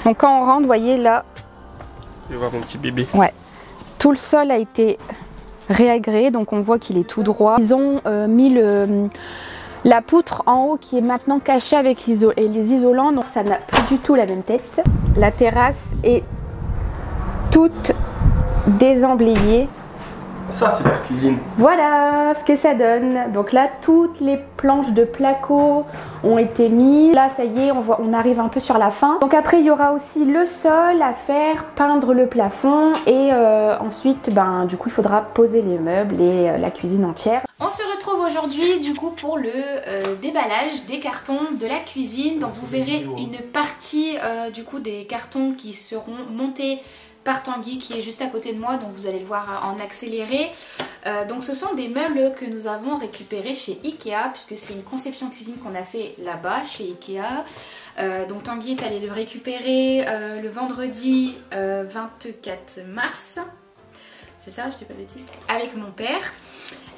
Donc quand on rentre, vous voyez là, Je vais voir mon petit bébé. ouais, tout le sol a été réagréé, donc on voit qu'il est tout droit. Ils ont mis la poutre en haut qui est maintenant cachée avec les isolants, donc ça n'a plus du tout la même tête. La terrasse est toute désemblayée. Ça, c'est la cuisine. Voilà ce que ça donne. Donc là, toutes les planches de placo ont été mises. Là, ça y est, on arrive un peu sur la fin. Donc après, il y aura aussi le sol à faire, peindre le plafond et ensuite, du coup, il faudra poser les meubles et la cuisine entière. On se retrouve aujourd'hui du coup pour le déballage des cartons de la cuisine. Donc vous verrez une partie du coup des cartons qui seront montés par Tanguy qui est juste à côté de moi, donc vous allez le voir en accéléré. Donc ce sont des meubles que nous avons récupérés chez Ikea, puisque c'est une conception cuisine qu'on a fait là-bas chez Ikea. Donc Tanguy est allé le récupérer le vendredi 24 mars. C'est ça, je dis pas de bêtises, avec mon père.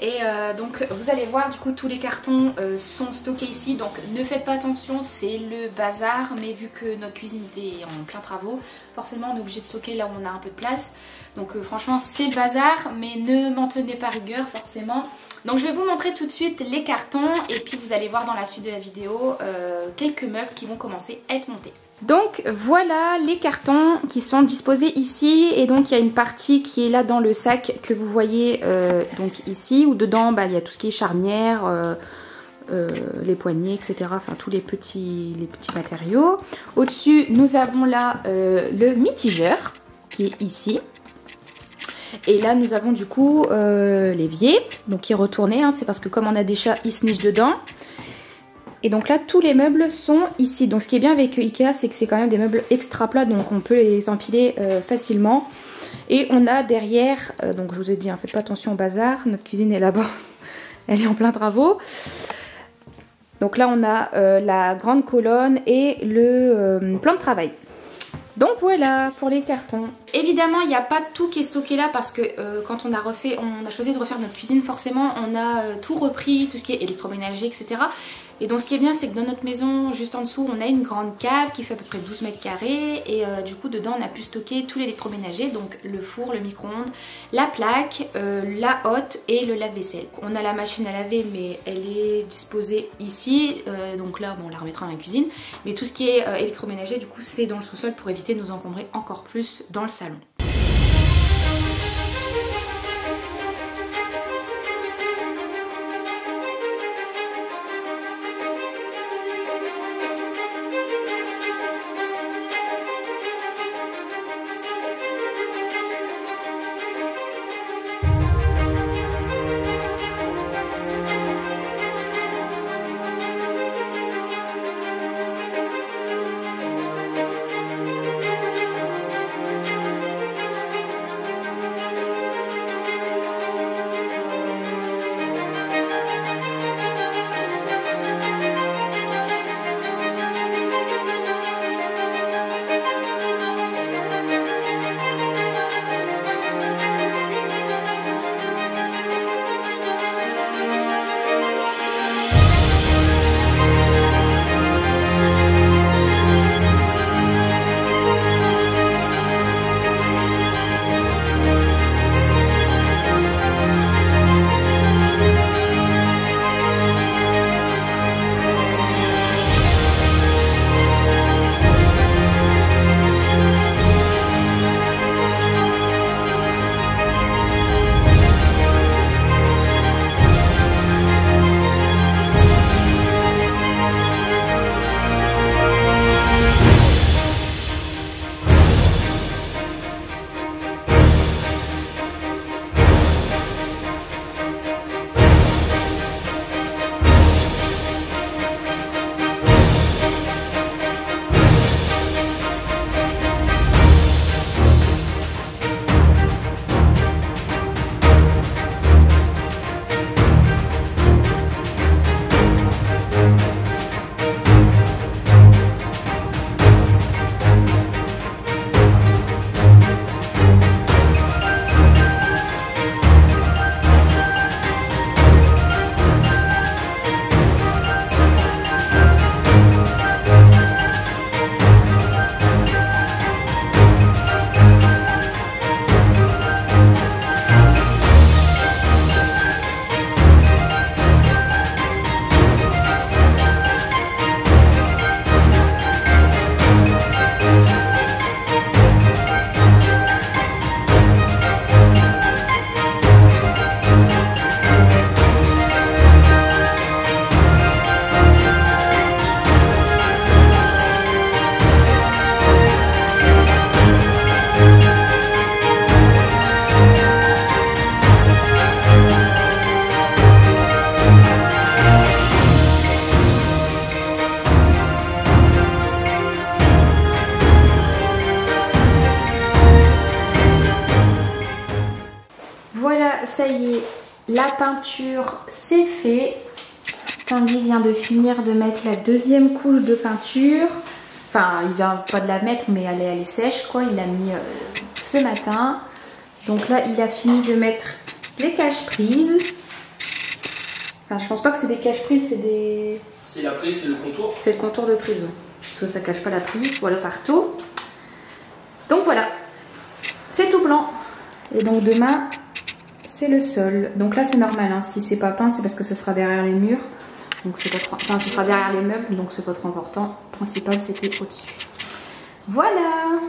Et donc vous allez voir du coup tous les cartons sont stockés ici, donc ne faites pas attention, c'est le bazar, mais vu que notre cuisine est en plein travaux, forcément on est obligé de stocker là où on a un peu de place. Donc franchement c'est le bazar, mais ne m'en tenez pas rigueur forcément. Donc je vais vous montrer tout de suite les cartons et puis vous allez voir dans la suite de la vidéo quelques meubles qui vont commencer à être montés. Donc voilà les cartons qui sont disposés ici, et donc il y a une partie qui est là dans le sac que vous voyez donc ici, où dedans il y a tout ce qui est charnière, les poignées, etc. Enfin tous les petits matériaux. Au-dessus nous avons là le mitigeur qui est ici. Et là nous avons du coup l'évier, donc qui est retourné, hein, c'est parce que comme on a des chats, ils se nichent dedans. Et donc là tous les meubles sont ici. Donc ce qui est bien avec Ikea, c'est que c'est quand même des meubles extra plats, donc on peut les empiler facilement. Et on a derrière, donc je vous ai dit, hein, faites pas attention au bazar, notre cuisine est là-bas, elle est en plein travaux. Donc là on a la grande colonne et le plan de travail. Donc voilà pour les cartons. Évidemment il n'y a pas tout qui est stocké là parce que quand on a choisi de refaire notre cuisine, forcément on a tout repris, tout ce qui est électroménager, etc. Et donc ce qui est bien, c'est que dans notre maison, juste en dessous, on a une grande cave qui fait à peu près 12 mètres carrés. Et du coup, dedans, on a pu stocker tout l'électroménager. Donc le four, le micro-ondes, la plaque, la hotte et le lave-vaisselle. On a la machine à laver, mais elle est disposée ici. Donc là, bon, on la remettra dans la cuisine. Mais tout ce qui est électroménager, du coup, c'est dans le sous-sol pour éviter de nous encombrer encore plus dans le salon. ça y est, la peinture c'est fait. Tanguy vient de finir de mettre la deuxième couche de peinture. Enfin, il vient pas de la mettre, mais elle est sèche quoi. Il l'a mis ce matin. Donc là, il a fini de mettre les cache-prises. Enfin, je pense pas que c'est des cache-prises, c'est des... C'est la prise, c'est le contour. C'est le contour de prise, ouais. Parce que ça cache pas la prise, voilà partout. Donc voilà, c'est tout blanc. Et donc demain, c'est le sol. Donc là, c'est normal, hein. Si c'est pas peint, c'est parce que ce sera derrière les murs. Donc c'est pas trop... Enfin, ce sera derrière les meubles, donc c'est pas trop important. Le principal, c'était au-dessus. Voilà.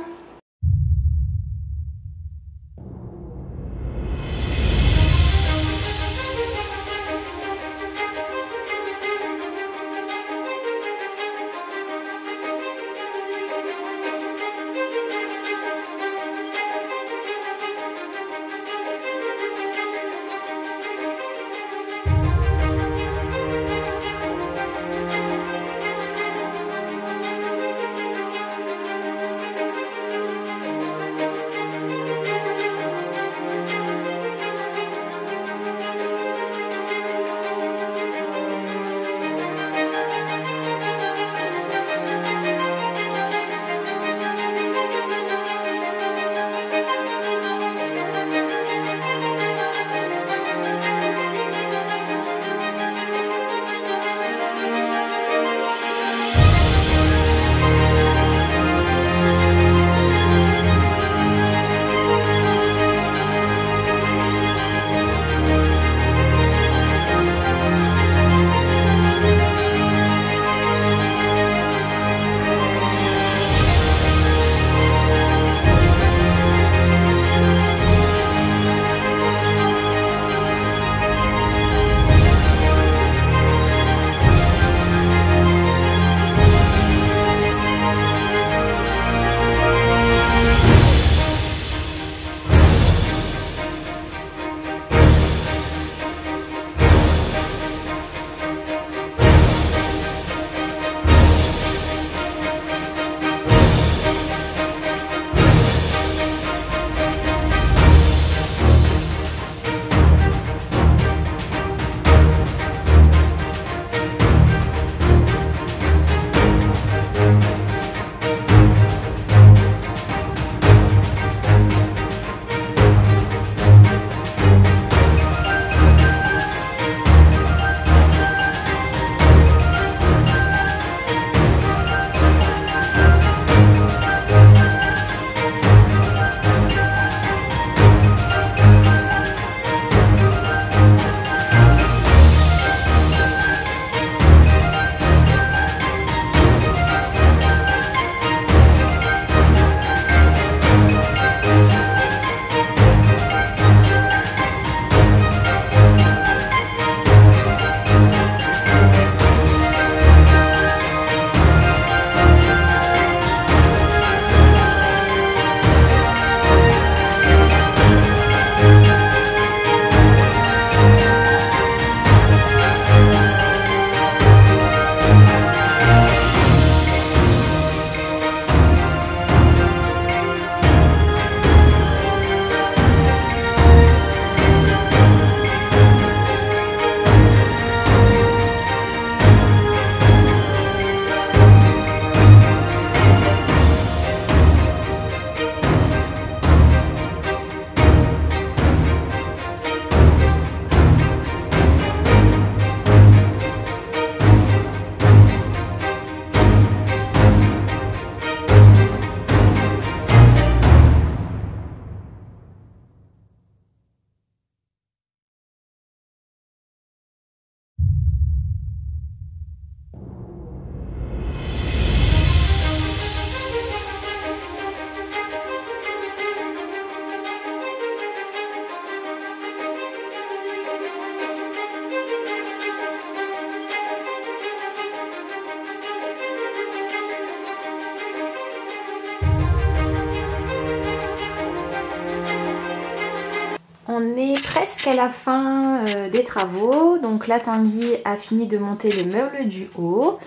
On est presque à la fin des travaux. Donc là, Tanguy a fini de monter les meubles du haut.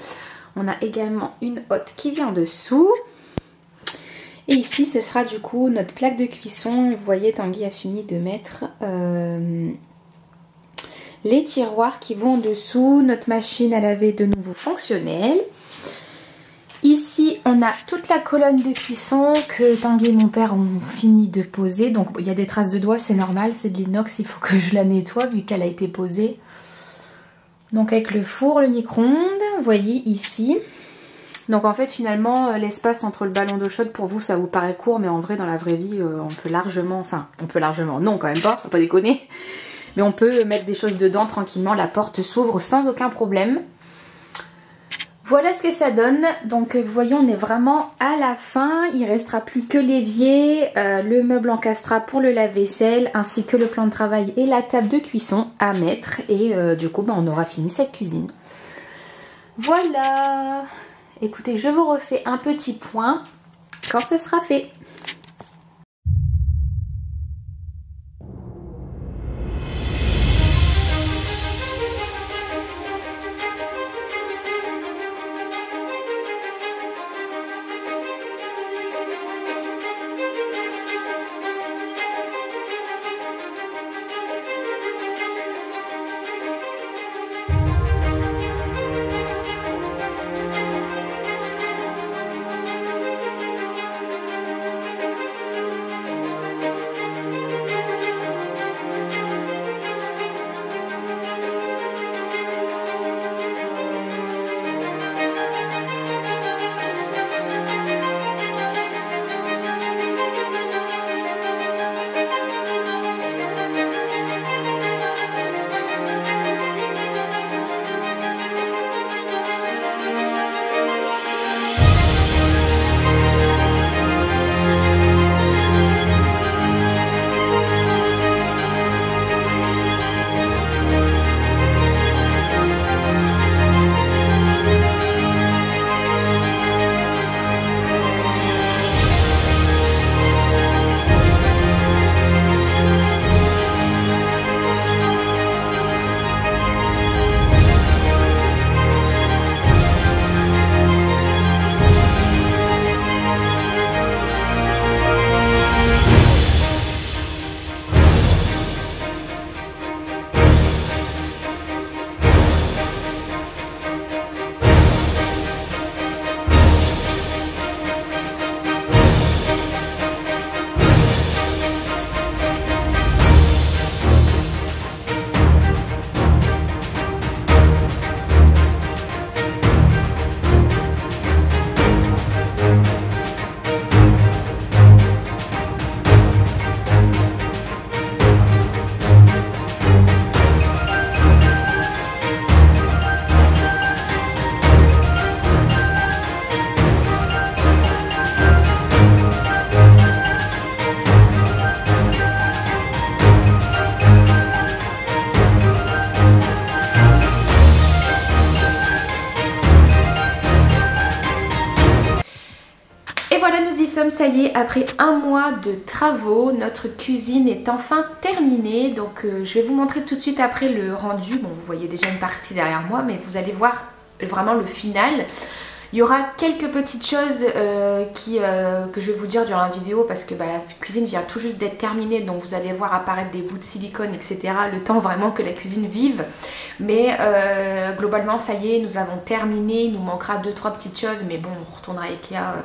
On a également une hotte qui vient dessous. Et ici ce sera du coup notre plaque de cuisson. Vous voyez, Tanguy a fini de mettre les tiroirs qui vont en dessous. Notre machine à laver de nouveau fonctionnelle. Ici on a toute la colonne de cuisson que Tanguy et mon père ont fini de poser. Donc il y a des traces de doigts, c'est normal, c'est de l'inox, il faut que je la nettoie vu qu'elle a été posée. Donc avec le four, le micro-ondes, vous voyez ici. Donc en fait finalement l'espace entre le ballon d'eau chaude pour vous ça vous paraît court, mais en vrai dans la vraie vie on peut largement, non quand même pas, faut pas déconner. Mais on peut mettre des choses dedans tranquillement, la porte s'ouvre sans aucun problème. Voilà ce que ça donne. Donc vous voyez on est vraiment à la fin, il restera plus que l'évier, le meuble en castrat pour le lave-vaisselle, ainsi que le plan de travail et la table de cuisson à mettre. Et du coup on aura fini cette cuisine. Voilà. Écoutez, je vous refais un petit point quand ce sera fait. Ça y est, après un mois de travaux, notre cuisine est enfin terminée. Donc je vais vous montrer tout de suite après le rendu. Bon, vous voyez déjà une partie derrière moi, mais vous allez voir vraiment le final. Il y aura quelques petites choses que je vais vous dire durant la vidéo parce que la cuisine vient tout juste d'être terminée. Donc vous allez voir apparaître des bouts de silicone, etc. Le temps vraiment que la cuisine vive. Mais globalement, ça y est, nous avons terminé. Il nous manquera 2-3 petites choses. Mais bon, on retournera à Ikea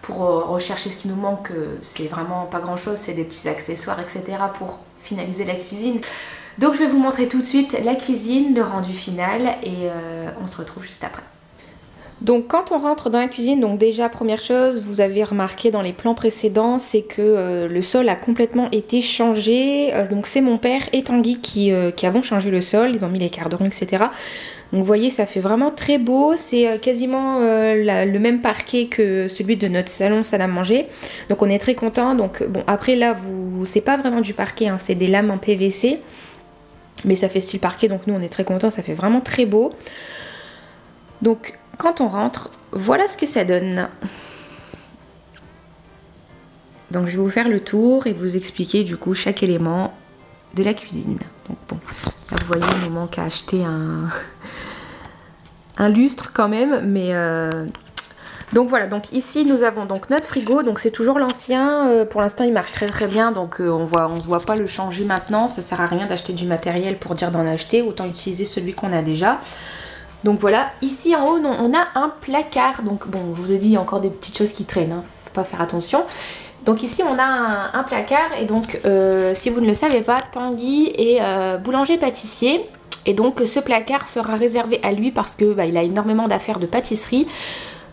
pour rechercher ce qui nous manque. C'est vraiment pas grand chose, c'est des petits accessoires, etc. pour finaliser la cuisine. Donc je vais vous montrer tout de suite la cuisine, le rendu final et on se retrouve juste après. Donc quand on rentre dans la cuisine, donc déjà première chose, vous avez remarqué dans les plans précédents, c'est que le sol a complètement été changé. Donc c'est mon père et Tanguy qui avons changé le sol, ils ont mis les cardons, etc. Donc vous voyez, ça fait vraiment très beau, c'est quasiment le même parquet que celui de notre salon salle à manger. Donc on est très content. Donc bon, après là, c'est pas vraiment du parquet, hein, c'est des lames en PVC. Mais ça fait style parquet, donc nous on est très contents, ça fait vraiment très beau. Donc quand on rentre, voilà ce que ça donne. Donc je vais vous faire le tour et vous expliquer du coup chaque élément de la cuisine. Donc bon, là vous voyez, il nous manque à acheter un lustre quand même, mais Donc voilà, donc ici nous avons donc notre frigo, donc c'est toujours l'ancien, pour l'instant il marche très très bien, donc on se voit pas le changer maintenant, ça sert à rien d'acheter du matériel pour dire d'en acheter, autant utiliser celui qu'on a déjà. Donc voilà, ici en haut on a un placard, donc bon je vous ai dit il y a encore des petites choses qui traînent, hein, faut pas faire attention. Donc ici on a un placard et donc si vous ne le savez pas, Tanguy est boulanger-pâtissier. Et donc ce placard sera réservé à lui parce que il a énormément d'affaires de pâtisserie.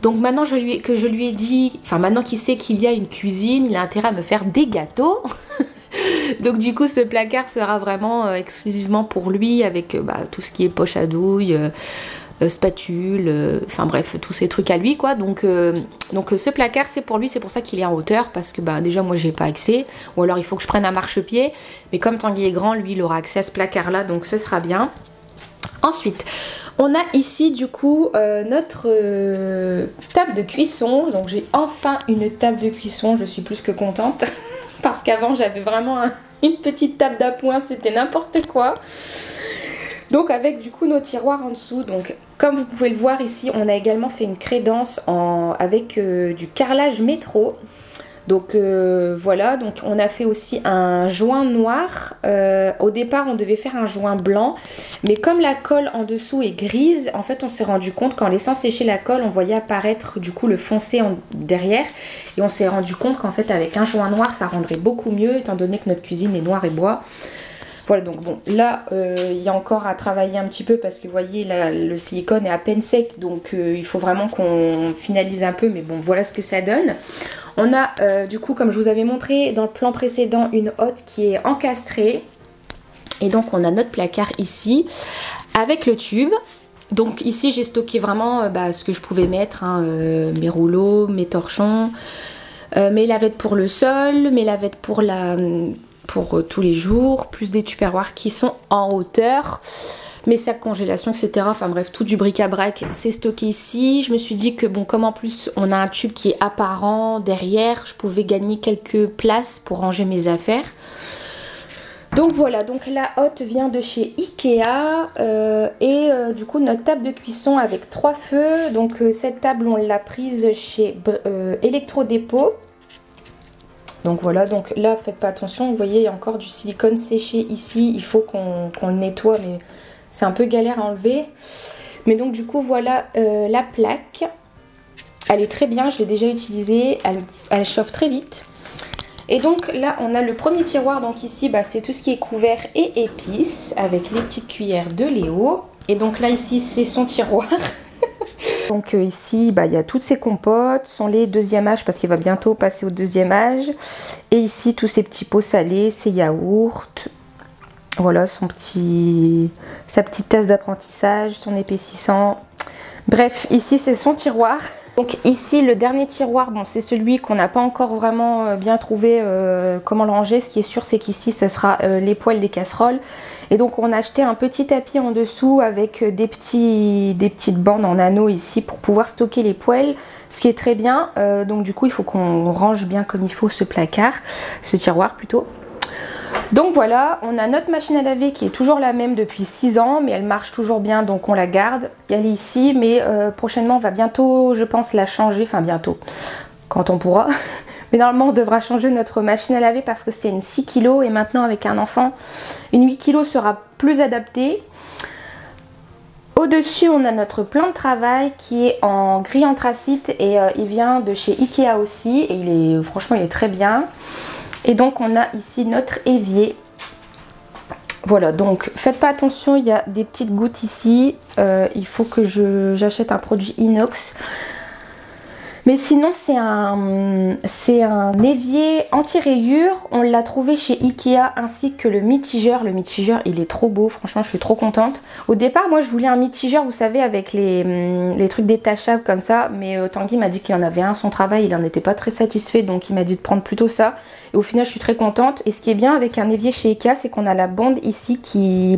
Donc maintenant que je lui ai dit, enfin maintenant qu'il sait qu'il y a une cuisine, il a intérêt à me faire des gâteaux. Donc du coup ce placard sera vraiment exclusivement pour lui avec tout ce qui est poche à douille, spatule, enfin bref tous ces trucs à lui quoi. Donc ce placard c'est pour lui, c'est pour ça qu'il est en hauteur parce que déjà moi j'ai pas accès, ou alors il faut que je prenne un marchepied. Mais comme Tanguy est grand, lui il aura accès à ce placard là, donc ce sera bien. Ensuite on a ici du coup notre table de cuisson. Donc j'ai enfin une table de cuisson, je suis plus que contente. Parce qu'avant j'avais vraiment une petite table d'appoint, c'était n'importe quoi. Donc avec du coup nos tiroirs en dessous. Donc comme vous pouvez le voir ici, on a également fait une crédence avec du carrelage métro. Donc voilà, donc on a fait aussi un joint noir. Au départ on devait faire un joint blanc, mais comme la colle en dessous est grise, en fait on s'est rendu compte qu'en laissant sécher la colle on voyait apparaître du coup le foncé derrière, et on s'est rendu compte qu'en fait avec un joint noir ça rendrait beaucoup mieux étant donné que notre cuisine est noire et bois. Voilà, donc bon, là, il y a encore à travailler un petit peu parce que vous voyez, là, le silicone est à peine sec, donc il faut vraiment qu'on finalise un peu, mais bon, voilà ce que ça donne. On a, du coup, comme je vous avais montré dans le plan précédent, une hotte qui est encastrée. Et donc, on a notre placard ici, avec le tube. Donc ici, j'ai stocké vraiment ce que je pouvais mettre, hein, mes rouleaux, mes torchons, mes lavettes pour le sol, mes lavettes pour tous les jours, plus des tupperwares qui sont en hauteur, mes sacs congélation, etc. Enfin bref, tout du bric-à-brac, c'est stocké ici. Je me suis dit que bon, comme en plus on a un tube qui est apparent derrière, je pouvais gagner quelques places pour ranger mes affaires. Donc voilà, donc la hotte vient de chez Ikea du coup notre table de cuisson avec 3 feux. Donc cette table on l'a prise chez Electrodépôt. Donc voilà, donc là faites pas attention, vous voyez il y a encore du silicone séché ici, il faut qu'on le nettoie, mais c'est un peu galère à enlever. Mais donc du coup voilà la plaque, elle est très bien, je l'ai déjà utilisée, elle chauffe très vite. Et donc là on a le premier tiroir, donc ici c'est tout ce qui est couvert et épices, avec les petites cuillères de Léo. Et donc là ici c'est son tiroir. Donc ici, il y a toutes ces compotes, son lait deuxième âge parce qu'il va bientôt passer au deuxième âge. Et ici, tous ces petits pots salés, ses yaourts. Voilà, sa petite tasse d'apprentissage, son épaississant. Bref, ici, c'est son tiroir. Donc ici, le dernier tiroir, bon, c'est celui qu'on n'a pas encore vraiment bien trouvé comment le ranger. Ce qui est sûr, c'est qu'ici, ce sera les poêles, les casseroles. Et donc on a acheté un petit tapis en dessous avec des petites bandes en anneau ici pour pouvoir stocker les poêles, ce qui est très bien. Donc du coup il faut qu'on range bien comme il faut ce placard, ce tiroir plutôt. Donc voilà, on a notre machine à laver qui est toujours la même depuis 6 ans, mais elle marche toujours bien, donc on la garde. Elle est ici, mais prochainement on va bientôt, je pense, la changer, enfin bientôt, quand on pourra. Mais normalement on devra changer notre machine à laver parce que c'est une 6 kg et maintenant avec un enfant, une 8 kg sera plus adaptée. Au-dessus on a notre plan de travail qui est en gris anthracite et il vient de chez Ikea aussi et franchement il est très bien. Et donc on a ici notre évier. Voilà, donc faites pas attention, il y a des petites gouttes ici, il faut que j'achète un produit inox. Mais sinon c'est un évier anti-rayures, on l'a trouvé chez Ikea ainsi que le mitigeur. Le mitigeur il est trop beau, franchement je suis trop contente. Au départ moi je voulais un mitigeur, vous savez, avec les trucs détachables comme ça, mais Tanguy m'a dit qu'il y en avait un à son travail, il en était pas très satisfait, donc il m'a dit de prendre plutôt ça. Et au final je suis très contente. Et ce qui est bien avec un évier chez Ikea, c'est qu'on a la bande ici qui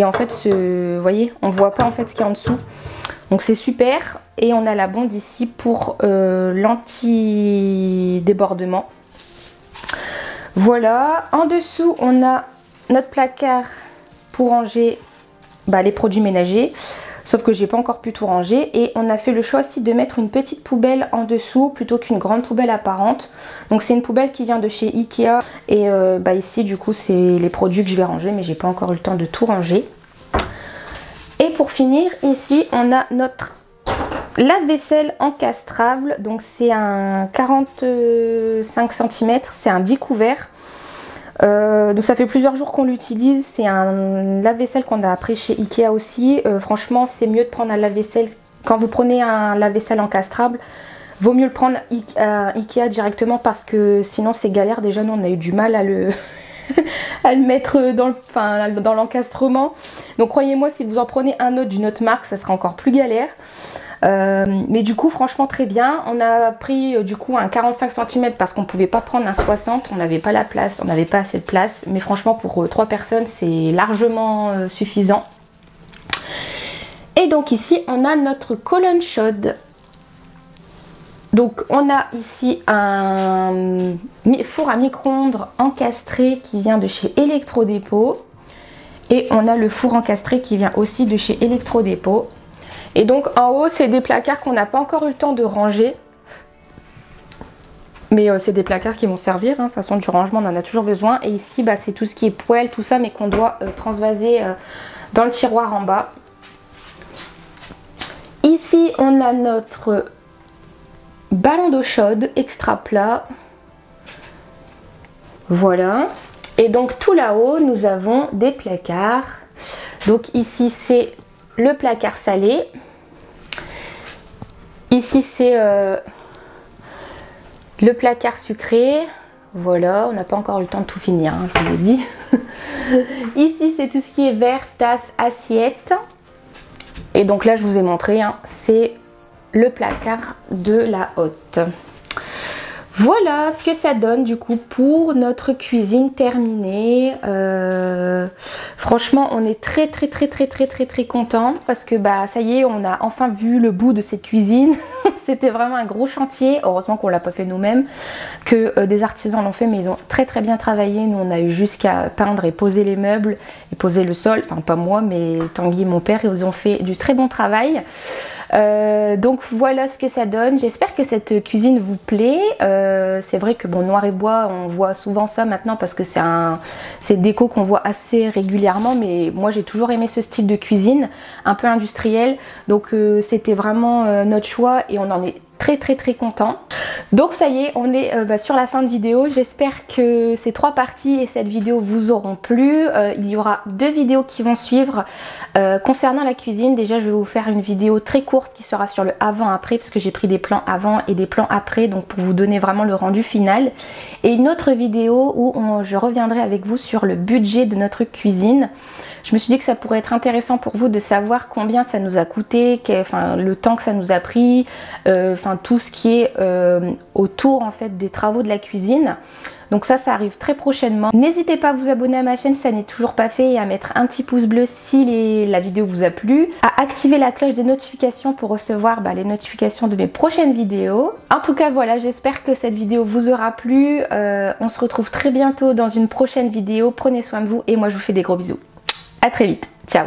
en fait vous voyez, on voit pas en fait ce qu'il y a en dessous. Donc c'est super. Et on a la bande ici pour l'anti-débordement. Voilà. En dessous, on a notre placard pour ranger les produits ménagers. sauf que j'ai pas encore pu tout ranger. Et on a fait le choix aussi de mettre une petite poubelle en dessous plutôt qu'une grande poubelle apparente. Donc c'est une poubelle qui vient de chez Ikea et ici du coup c'est les produits que je vais ranger, mais j'ai pas encore eu le temps de tout ranger. Et pour finir, ici on a notre lave-vaisselle encastrable. Donc c'est un 45 cm, c'est un 10 couverts. Donc ça fait plusieurs jours qu'on l'utilise. C'est un lave-vaisselle qu'on a appris chez Ikea aussi. Franchement c'est mieux de prendre un lave-vaisselle. Quand vous prenez un lave-vaisselle encastrable, vaut mieux le prendre Ikea directement, parce que sinon c'est galère. Déjà nous on a eu du mal à le à le mettre dans l'encastrement. Donc croyez-moi, si vous en prenez un autre d'une autre marque, ça sera encore plus galère. Mais du coup franchement très bien. On a pris du coup un 45 cm parce qu'on pouvait pas prendre un 60, on n'avait pas la place, on n'avait pas assez de place. Mais franchement pour 3 personnes c'est largement suffisant. Et donc ici on a notre colonne chaude. Donc on a ici un four à micro-ondes encastré qui vient de chez Electrodépôt. Et on a le four encastré qui vient aussi de chez Electrodépôt. Et donc en haut c'est des placards qu'on n'a pas encore eu le temps de ranger. Mais c'est des placards qui vont servir, hein. De toute façon du rangement on en a toujours besoin. Et ici c'est tout ce qui est poêle, tout ça, mais qu'on doit transvaser dans le tiroir en bas. Ici on a notre ballon d'eau chaude extra plat. Voilà. Et donc tout là-haut nous avons des placards. Donc ici c'est le placard salé. Ici c'est le placard sucré. Voilà, on n'a pas encore eu le temps de tout finir, hein, je vous ai dit. Ici c'est tout ce qui est verre, tasse, assiette. Et donc là je vous ai montré, hein, c'est le placard de la hotte. Voilà ce que ça donne du coup pour notre cuisine terminée. Franchement on est très content parce que ça y est, on a enfin vu le bout de cette cuisine. C'était vraiment un gros chantier. Heureusement qu'on l'a pas fait nous-mêmes, que des artisans l'ont fait, mais ils ont très bien travaillé. Nous on a eu jusqu'à peindre et poser les meubles et poser le sol. Enfin pas moi, mais Tanguy et mon père, ils ont fait du très bon travail. Donc voilà ce que ça donne. J'espère que cette cuisine vous plaît. C'est vrai que bon, noir et bois, on voit souvent ça maintenant parce que c'est déco qu'on voit assez régulièrement, mais moi j'ai toujours aimé ce style de cuisine un peu industriel. Donc c'était vraiment notre choix et on en est très content. Donc ça y est, on est sur la fin de vidéo. J'espère que ces 3 parties et cette vidéo vous auront plu. Il y aura 2 vidéos qui vont suivre concernant la cuisine. Déjà je vais vous faire une vidéo très courte qui sera sur le avant-après, parce que j'ai pris des plans avant et des plans après, donc pour vous donner vraiment le rendu final. Et une autre vidéo où je reviendrai avec vous sur le budget de notre cuisine. Je me suis dit que ça pourrait être intéressant pour vous de savoir combien ça nous a coûté, le temps que ça nous a pris, tout ce qui est autour en fait des travaux de la cuisine. Donc ça arrive très prochainement. N'hésitez pas à vous abonner à ma chaîne si ça n'est toujours pas fait et à mettre un petit pouce bleu si la vidéo vous a plu. À activer la cloche des notifications pour recevoir les notifications de mes prochaines vidéos. En tout cas voilà, j'espère que cette vidéo vous aura plu. On se retrouve très bientôt dans une prochaine vidéo. Prenez soin de vous et moi je vous fais des gros bisous. À très vite. Ciao.